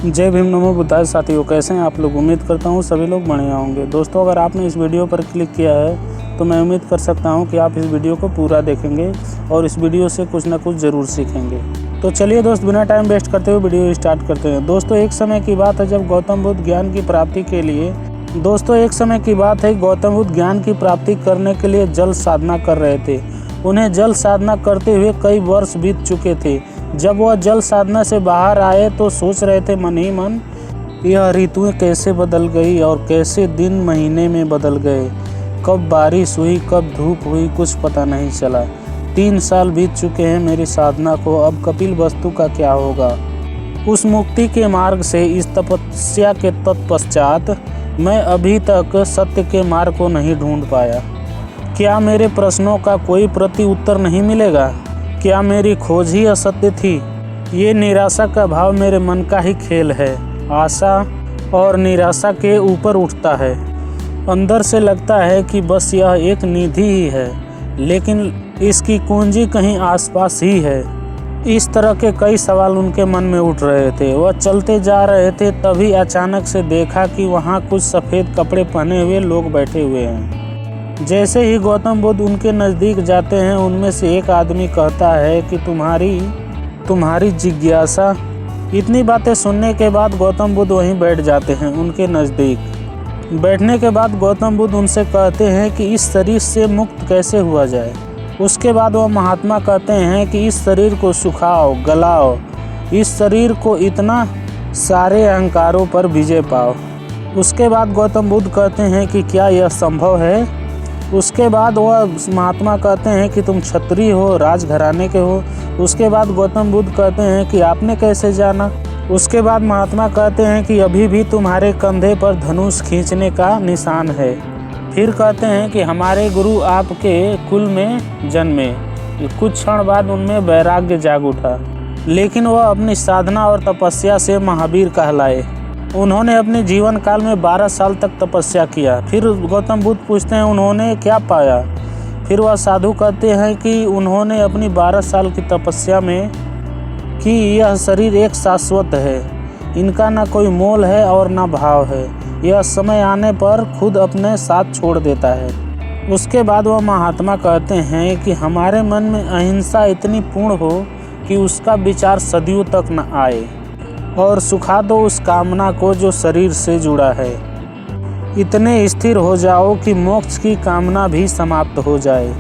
जय भीम, नमो बुद्धाय। साथियों, कैसे हैं आप लोग? उम्मीद करता हूँ सभी लोग बढ़िया होंगे। दोस्तों, अगर आपने इस वीडियो पर क्लिक किया है तो मैं उम्मीद कर सकता हूँ कि आप इस वीडियो को पूरा देखेंगे और इस वीडियो से कुछ ना कुछ ज़रूर सीखेंगे। तो चलिए दोस्त, बिना टाइम वेस्ट करते हुए वीडियो स्टार्ट करते हैं। दोस्तों, एक समय की बात है जब गौतम बुद्ध ज्ञान की प्राप्ति करने के लिए जल साधना कर रहे थे। उन्हें जल साधना करते हुए कई वर्ष बीत चुके थे। जब वह जल साधना से बाहर आए तो सोच रहे थे मन ही मन, यह ऋतुएं कैसे बदल गई और कैसे दिन महीने में बदल गए। कब बारिश हुई, कब धूप हुई, कुछ पता नहीं चला। 3 साल बीत चुके हैं मेरी साधना को, अब कपिल वस्तु का क्या होगा। उस मुक्ति के मार्ग से, इस तपस्या के तत्पश्चात मैं अभी तक सत्य के मार्ग को नहीं ढूंढ पाया। क्या मेरे प्रश्नों का कोई प्रति उत्तर नहीं मिलेगा? क्या मेरी खोज ही असत्य थी? ये निराशा का भाव मेरे मन का ही खेल है। आशा और निराशा के ऊपर उठता है। अंदर से लगता है कि बस यह एक निधि ही है, लेकिन इसकी कुंजी कहीं आसपास ही है। इस तरह के कई सवाल उनके मन में उठ रहे थे। वह चलते जा रहे थे, तभी अचानक से देखा कि वहाँ कुछ सफ़ेद कपड़े पहने हुए लोग बैठे हुए हैं। जैसे ही गौतम बुद्ध उनके नज़दीक जाते हैं, उनमें से एक आदमी कहता है कि तुम्हारी जिज्ञासा। इतनी बातें सुनने के बाद गौतम बुद्ध वहीं बैठ जाते हैं उनके नज़दीक। बैठने के बाद गौतम बुद्ध उनसे कहते हैं कि इस शरीर से मुक्त कैसे हुआ जाए। उसके बाद वह महात्मा कहते हैं कि इस शरीर को सुखाओ, गलाओ, इस शरीर को इतना सारे अहंकारों पर विजय पाओ। उसके बाद गौतम बुद्ध कहते हैं कि क्या यह संभव है। उसके बाद वह महात्मा कहते हैं कि तुम क्षत्रिय हो, राजघराने के हो। उसके बाद गौतम बुद्ध कहते हैं कि आपने कैसे जाना। उसके बाद महात्मा कहते हैं कि अभी भी तुम्हारे कंधे पर धनुष खींचने का निशान है। फिर कहते हैं कि हमारे गुरु आपके कुल में जन्मे। कुछ क्षण बाद उनमें वैराग्य जाग उठा, लेकिन वह अपनी साधना और तपस्या से महावीर कहलाए। उन्होंने अपने जीवन काल में 12 साल तक तपस्या किया। फिर गौतम बुद्ध पूछते हैं उन्होंने क्या पाया। फिर वह साधु कहते हैं कि उन्होंने अपनी 12 साल की तपस्या में कि यह शरीर एक शाश्वत है, इनका ना कोई मोल है और ना भाव है, यह समय आने पर खुद अपने साथ छोड़ देता है। उसके बाद वह महात्मा कहते हैं कि हमारे मन में अहिंसा इतनी पूर्ण हो कि उसका विचार सदियों तक न आए, और सुखा दो उस कामना को जो शरीर से जुड़ा है। इतने स्थिर हो जाओ कि मोक्ष की कामना भी समाप्त हो जाए।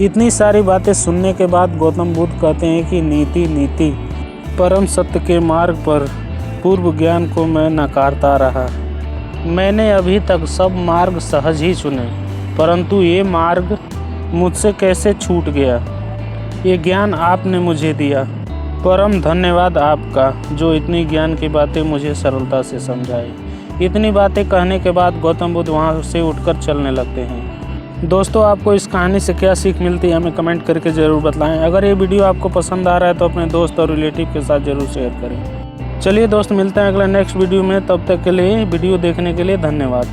इतनी सारी बातें सुनने के बाद गौतम बुद्ध कहते हैं कि नीति परम सत्य के मार्ग पर पूर्व ज्ञान को मैं नकारता रहा। मैंने अभी तक सब मार्ग सहज ही चुने, परंतु ये मार्ग मुझसे कैसे छूट गया। ये ज्ञान आपने मुझे दिया। परम धन्यवाद आपका, जो इतनी ज्ञान की बातें मुझे सरलता से समझाई। इतनी बातें कहने के बाद गौतम बुद्ध वहाँ से उठकर चलने लगते हैं। दोस्तों, आपको इस कहानी से क्या सीख मिलती है हमें कमेंट करके ज़रूर बताएं। अगर ये वीडियो आपको पसंद आ रहा है तो अपने दोस्त और रिलेटिव के साथ ज़रूर शेयर करें। चलिए दोस्त, मिलते हैं अगला नेक्स्ट वीडियो में। तब तक के लिए वीडियो देखने के लिए धन्यवाद।